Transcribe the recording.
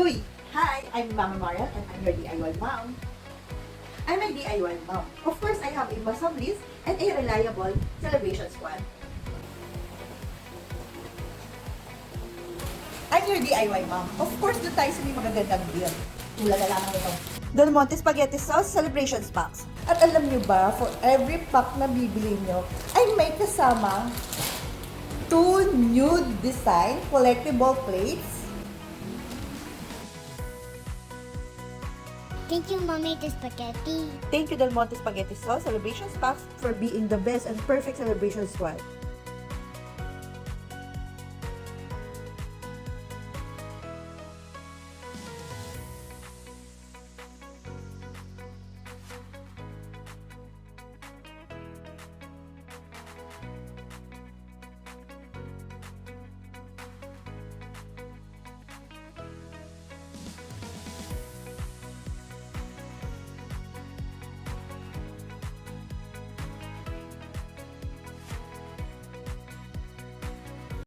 Huy! Hi, I'm Mama Marian and I'm your DIY mom. I'm a DIY mom. Of course, I have a awesome list and a reliable celebration squad. I'm your DIY mom. Of course, doon tayo sa may magagandang deal. Tulad na lamang ito. Del Monte Spaghetti Sauce Celebrations Packs. At alam nyo ba, for every pack na bibili nyo, ay may kasama 2 nude design collectible plates. Thank you, Mommy, the spaghetti. Thank you, Del Monte Spaghetti Sauce Celebrations Packs, for being the best and perfect celebration squad.